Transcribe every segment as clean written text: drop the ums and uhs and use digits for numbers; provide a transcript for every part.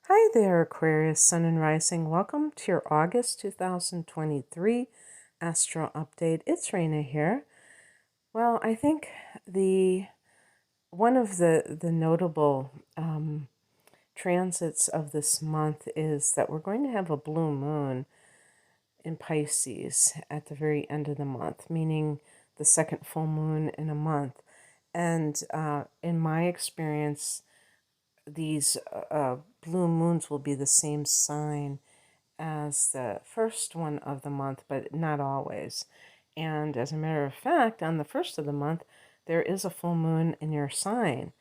Hi there, Aquarius, Sun and Rising. Welcome to your August 2023 Astro Update. It's Raina here. Well, I think the one of the notable transits of this month is that we're going to have a blue moon in Pisces at the very end of the month, meaning the second full moon in a month. And in my experience, these blue moons will be the same sign as the first one of the month, but not always. And as a matter of fact, on the first of the month, there is a full moon in your sign.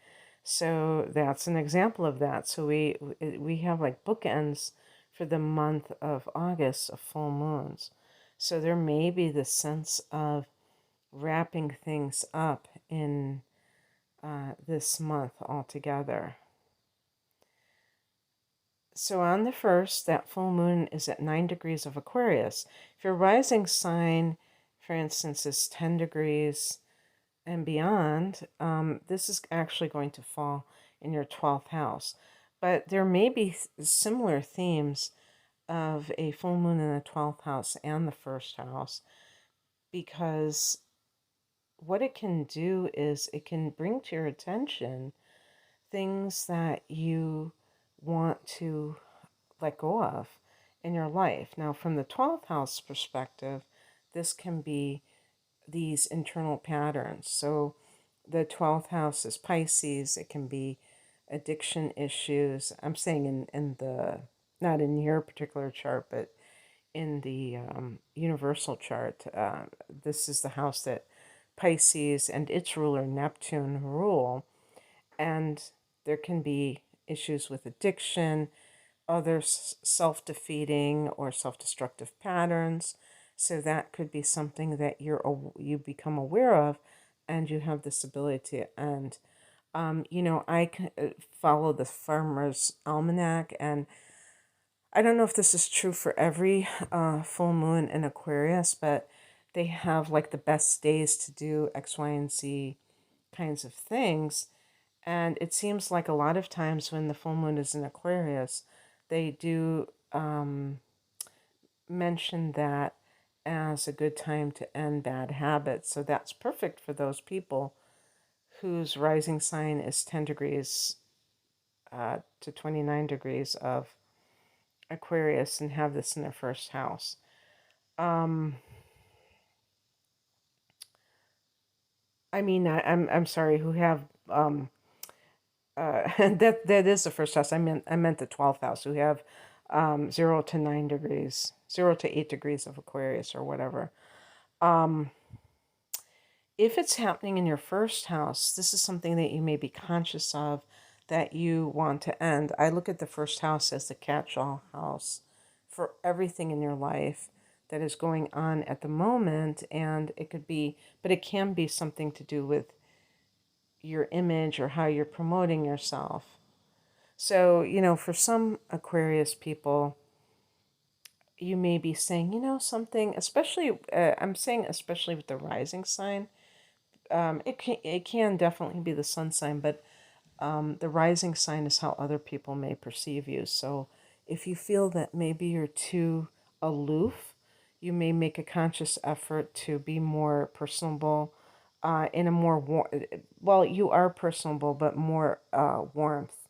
So that's an example of that. So we have like bookends for the month of August of full moons. So there may be the sense of wrapping things up in this month altogether. So on the first, that full moon is at 9 degrees of Aquarius. If your rising sign, for instance, is 10 degrees and beyond, this is actually going to fall in your 12th house. But there may be similar themes of a full moon in the 12th house and the first house, because what it can do is it can bring to your attention things that you want to let go of in your life. Now, from the 12th house perspective, this can be these internal patterns. So the 12th house is Pisces. It can be addiction issues. I'm saying in the, not in your particular chart, but in the universal chart. This is the house that Pisces and its ruler Neptune rule. And there can be issues with addiction, other self-defeating or self-destructive patterns. So that could be something that you become aware of, and you have this ability to end. I follow the Farmer's Almanac, and I don't know if this is true for every full moon in Aquarius, but they have like the best days to do X, Y, and Z kinds of things. And it seems like a lot of times when the full moon is in Aquarius, they do mention that as a good time to end bad habits. So that's perfect for those people whose rising sign is 10 degrees to 29 degrees of Aquarius and have this in their first house. I'm sorry, who have that is the first house. I meant the 12th house, who have 0 to 9 degrees, 0 to 8 degrees of Aquarius or whatever. If it's happening in your first house, this is something that you may be conscious of that you want to end. I look at the first house as the catch-all house for everything in your life that is going on at the moment, and it could be, but it can be something to do with your image or how you're promoting yourself. So, for some Aquarius people, you may be saying, something, especially, I'm saying especially with the rising sign. It can definitely be the sun sign, but the rising sign is how other people may perceive you. So if you feel that maybe you're too aloof, you may make a conscious effort to be more personable, in a more well, you are personable, but more warmth.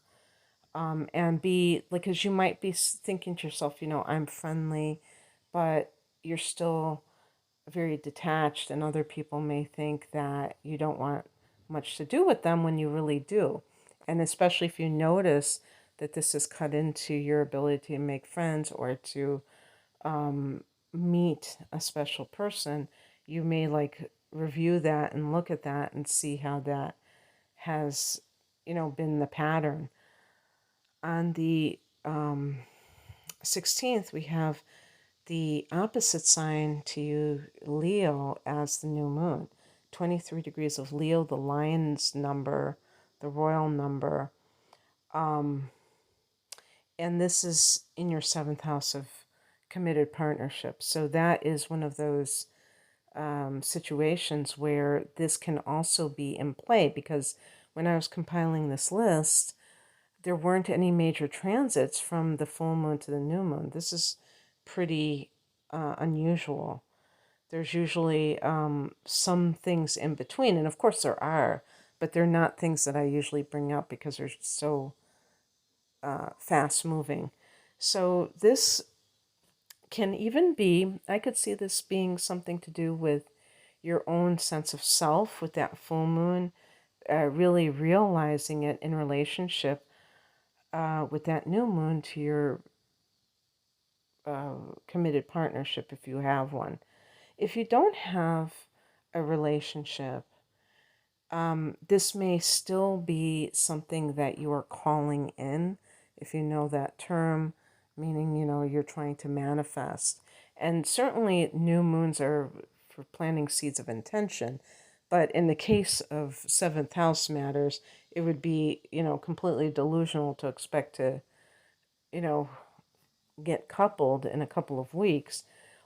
And be like, because you might be thinking to yourself, I'm friendly, but you're still very detached, and other people may think that you don't want much to do with them when you really do. And especially if you notice that this is cut into your ability to make friends or to meet a special person, you may like review that and look at that and see how that has, been the pattern. On the 16th, we have the opposite sign to you, Leo, as the new moon. 23 degrees of Leo, the lion's number, the royal number. And this is in your seventh house of committed partnerships. So that is one of those situations where this can also be in play, because when I was compiling this list, there weren't any major transits from the full moon to the new moon. This is pretty unusual. There's usually some things in between, and of course there are, but they're not things that I usually bring up because they're so fast moving. So this can even be, I could see this being something to do with your own sense of self with that full moon, really realizing it in relationship with that new moon to your committed partnership if you have one. If you don't have a relationship, this may still be something that you are calling in, if you know that term, meaning, you're trying to manifest. And certainly new moons are for planting seeds of intention. But in the case of seventh house matters, it would be, completely delusional to expect to, you know, get coupled in a couple of weeks.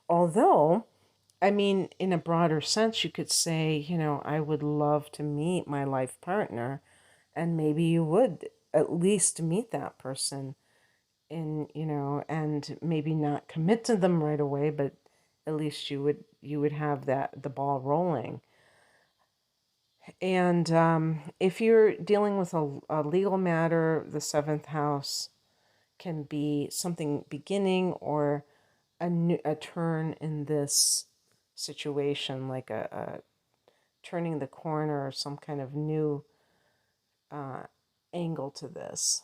Although, I mean, in a broader sense, you could say, I would love to meet my life partner, and maybe you would at least meet that person and maybe not commit to them right away, but at least you would have the ball rolling. And if you're dealing with a legal matter, the seventh house can be something beginning or a turn in this situation, like a turning the corner or some kind of new uh, angle to this.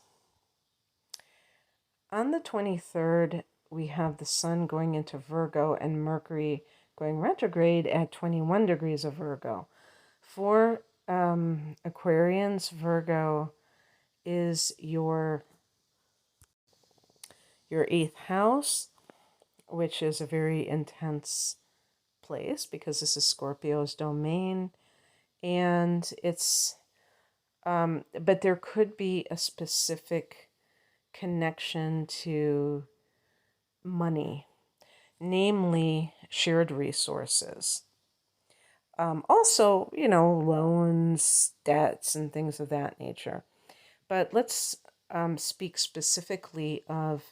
On the 23rd, we have the Sun going into Virgo and Mercury going retrograde at 21 degrees of Virgo. For Aquarians, Virgo is your eighth house, which is a very intense place because this is Scorpio's domain, and it's but there could be a specific connection to money, namely shared resources. Also, loans, debts, and things of that nature. But let's speak specifically of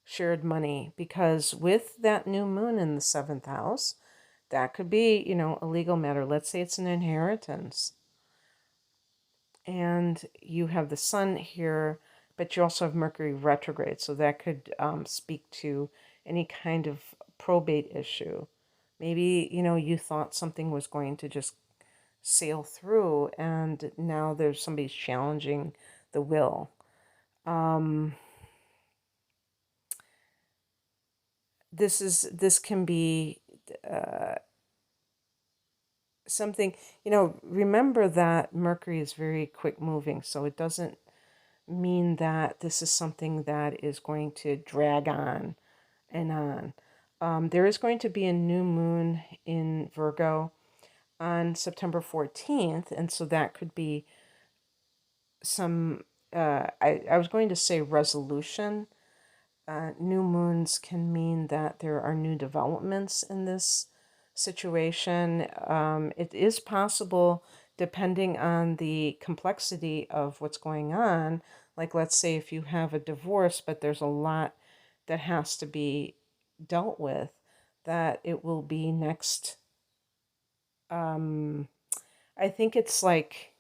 shared money, because with that new moon in the seventh house, that could be, a legal matter. Let's say it's an inheritance. And you have the Sun here, but you also have Mercury retrograde. So that could speak to any kind of probate issue. Maybe, you thought something was going to just sail through, and now there's somebody's challenging the will. This can be something, remember that Mercury is very quick moving, so it doesn't mean that this is something that is going to drag on and on. There is going to be a new moon in Virgo on September 14th, and so that could be some, I was going to say resolution. New moons can mean that there are new developments in this situation. It is possible, depending on the complexity of what's going on, like let's say if you have a divorce, but there's a lot that has to be dealt with, that it will be next. I think it's like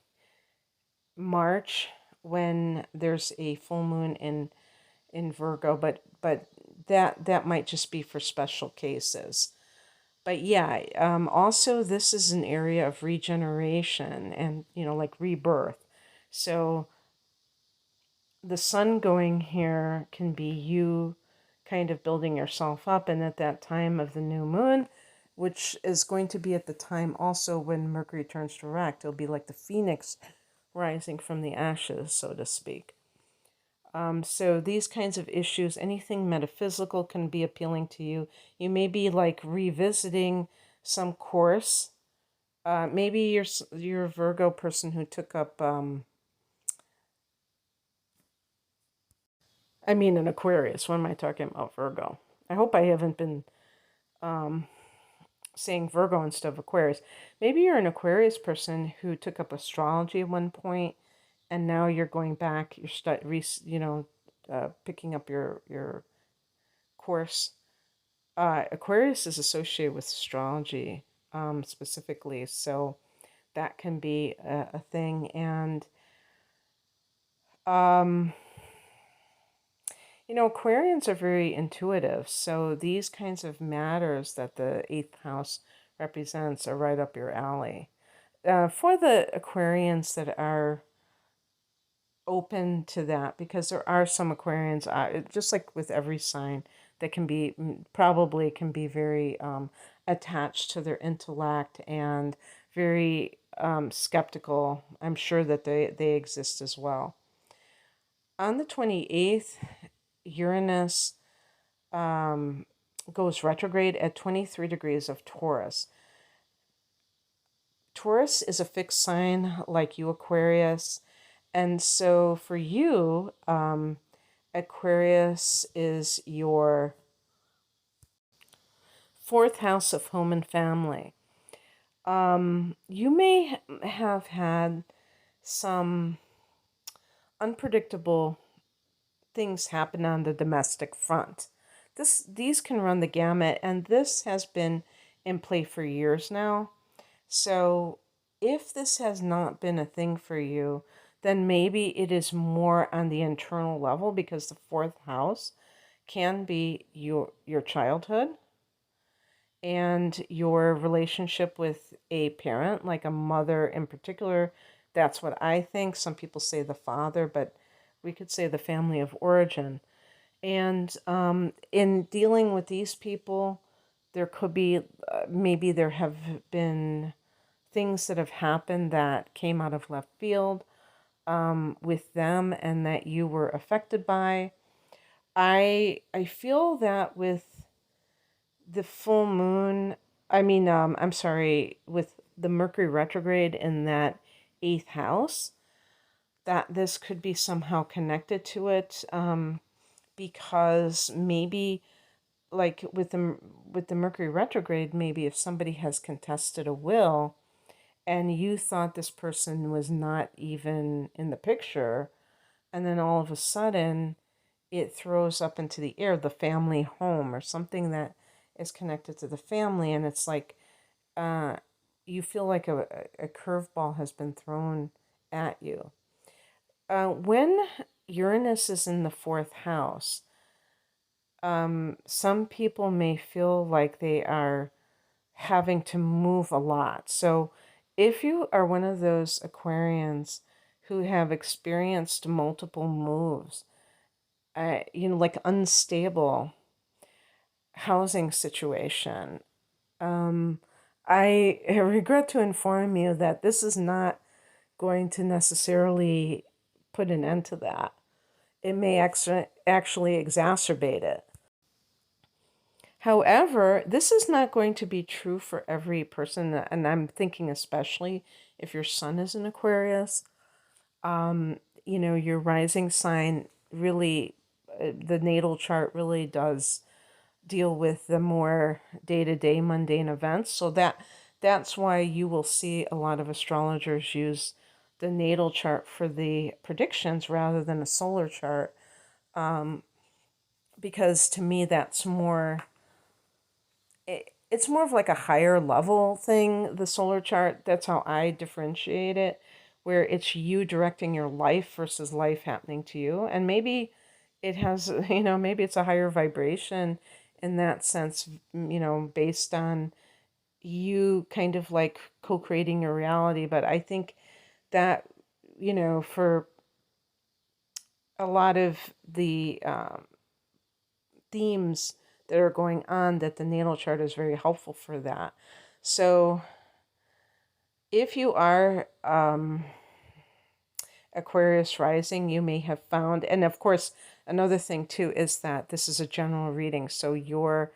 March when there's a full moon in Virgo, but that might just be for special cases. But yeah, also this is an area of regeneration and like rebirth. So the Sun going here can be you kind of building yourself up, and at that time of the new moon, which is going to be at the time also when Mercury turns direct, it'll be like the phoenix rising from the ashes, so to speak. So these kinds of issues, anything metaphysical can be appealing to you. You may be like revisiting some course. Maybe you're a Virgo person who took up, an Aquarius. What am I talking about, Virgo? I hope I haven't been saying Virgo instead of Aquarius. Maybe you're an Aquarius person who took up astrology at one point and now you're going back, picking up your course. Aquarius is associated with astrology, specifically, so that can be a thing. And um, Aquarians are very intuitive, so these kinds of matters that the eighth house represents are right up your alley. For the Aquarians that are open to that, because there are some Aquarians, just like with every sign, that can be probably can be very attached to their intellect and very skeptical. I'm sure that they exist as well. On the 28th, Uranus goes retrograde at 23 degrees of Taurus. Taurus is a fixed sign like you, Aquarius. And so for you, Aquarius is your fourth house of home and family. You may have had some unpredictable things happen on the domestic front. These can run the gamut, and this has been in play for years now. So if this has not been a thing for you, then maybe it is more on the internal level, because the fourth house can be your childhood and your relationship with a parent, like a mother in particular. That's what I think. Some people say the father, but we could say the family of origin. And in dealing with these people, there could be maybe there have been things that have happened that came out of left field with them and that you were affected by. I feel that with the full moon, I'm sorry, with the Mercury retrograde in that eighth house, that this could be somehow connected to it, because maybe like with the Mercury retrograde, maybe if somebody has contested a will and you thought this person was not even in the picture, and then all of a sudden it throws up into the air the family home or something that is connected to the family, and it's like uh, you feel like a curveball has been thrown at you. When Uranus is in the fourth house, some people may feel like they are having to move a lot. So if you are one of those Aquarians who have experienced multiple moves, like unstable housing situation, um, I regret to inform you that this is not going to necessarily put an end to that. It may actually exacerbate it. However, this is not going to be true for every person, and I'm thinking especially if your sun is in Aquarius. Your rising sign really, the natal chart really does deal with the more day-to-day mundane events. So that's why you will see a lot of astrologers use the natal chart for the predictions rather than a solar chart, because to me that's more it's more of like a higher level thing, the solar chart. That's how I differentiate it, where it's you directing your life versus life happening to you. And maybe it has, maybe it's a higher vibration in that sense, based on you kind of like co-creating your reality. But I think that, for a lot of the themes that are going on, that the natal chart is very helpful for that. So if you are Aquarius rising, you may have found, and of course, another thing too is that this is a general reading, so your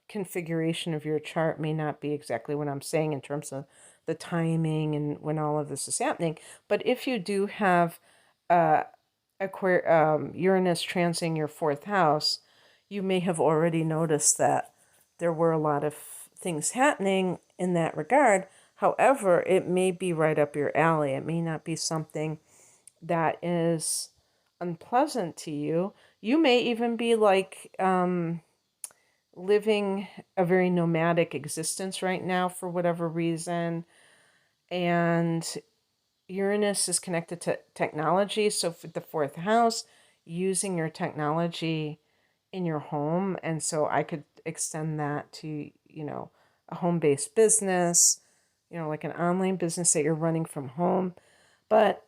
configuration of your chart may not be exactly what I'm saying in terms of the timing and when all of this is happening. But if you do have Uranus transing your fourth house, you may have already noticed that there were a lot of things happening in that regard. However, it may be right up your alley. It may not be something that is unpleasant to you. You may even be like living a very nomadic existence right now for whatever reason. And Uranus is connected to technology. So for the fourth house, using your technology in your home. And so I could extend that to, a home-based business, like an online business that you're running from home. But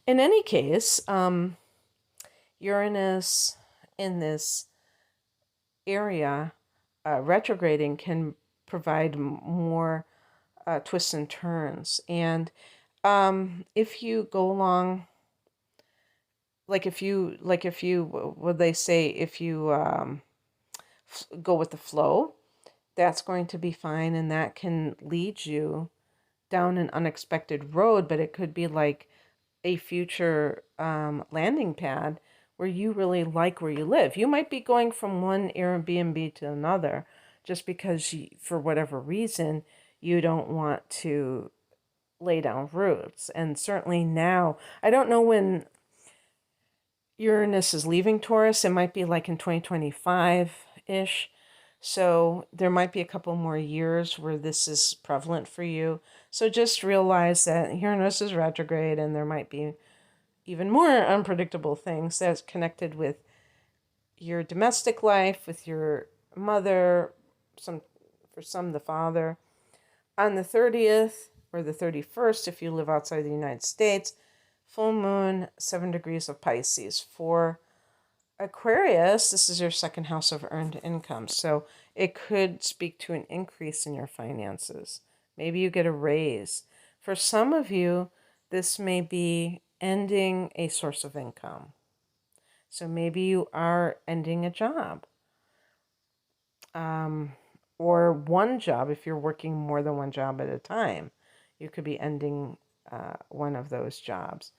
in any case, Uranus in this area, retrograding, can provide more twists and turns. And if you go along, what they say, if you go with the flow, that's going to be fine, and that can lead you down an unexpected road. But it could be like a future landing pad where you really like where you live. You might be going from one Airbnb to another just because for whatever reason, you don't want to lay down roots. And certainly now, I don't know when Uranus is leaving Taurus. It might be like in 2025-ish. So there might be a couple more years where this is prevalent for you. So just realize that Uranus is retrograde, and there might be even more unpredictable things that's connected with your domestic life, with your mother, for some the father. On the 30th or the 31st, if you live outside the United States, full moon, 7 degrees of Pisces. For Aquarius, this is your second house of earned income. So it could speak to an increase in your finances. Maybe you get a raise. For some of you, this may be ending a source of income. So maybe you are ending a job. Or one job, if you're working more than one job at a time. You could be ending one of those jobs.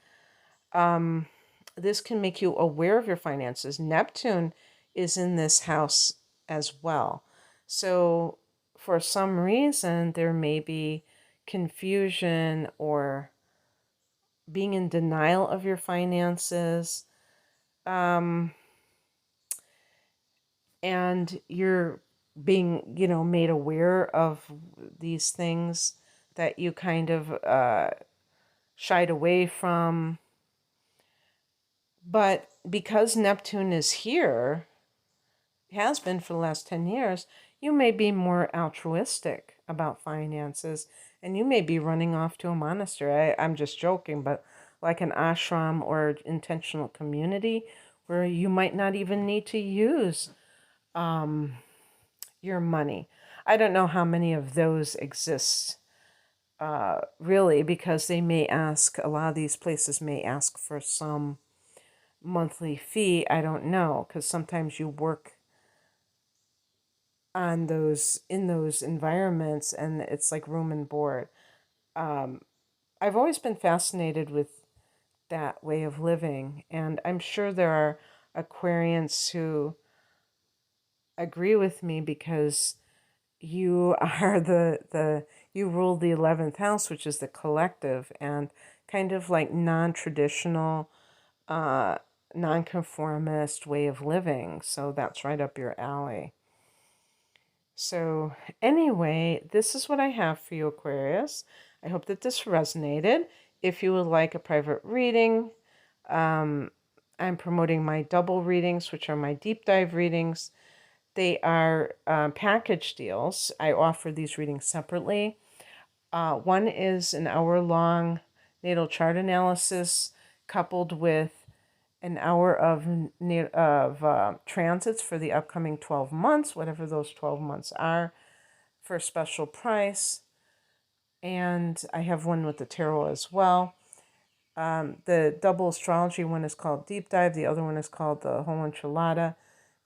This can make you aware of your finances. Neptune is in this house as well. So for some reason, there may be confusion or being in denial of your finances. And you're being, made aware of these things that you kind of shied away from. But because Neptune is here, has been for the last 10 years, you may be more altruistic about finances, and you may be running off to a monastery. I'm just joking, but like an ashram or intentional community where you might not even need to use your money. I don't know how many of those exist really, because they may ask, a lot of these places may ask for some monthly fee. I don't know, because sometimes you work on in those environments and it's like room and board. I've always been fascinated with that way of living, and I'm sure there are Aquarians who agree with me, because you are you rule the 11th house, which is the collective, and kind of like non-traditional, nonconformist way of living. So that's right up your alley. So anyway, this is what I have for you, Aquarius. I hope that this resonated. If you would like a private reading, I'm promoting my double readings, which are my deep dive readings. They are package deals. I offer these readings separately. One is an hour-long natal chart analysis coupled with an hour of transits for the upcoming 12 months, whatever those 12 months are, for a special price. And I have one with the tarot as well. The double astrology one is called Deep Dive. The other one is called the Whole Enchilada.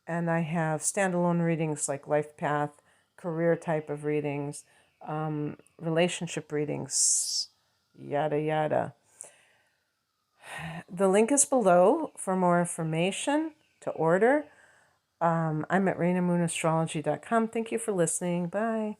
And I have standalone readings like life path, career type of readings, relationship readings, yada, yada. The link is below for more information to order. I'm at rainamoonastrology.com. Thank you for listening. Bye.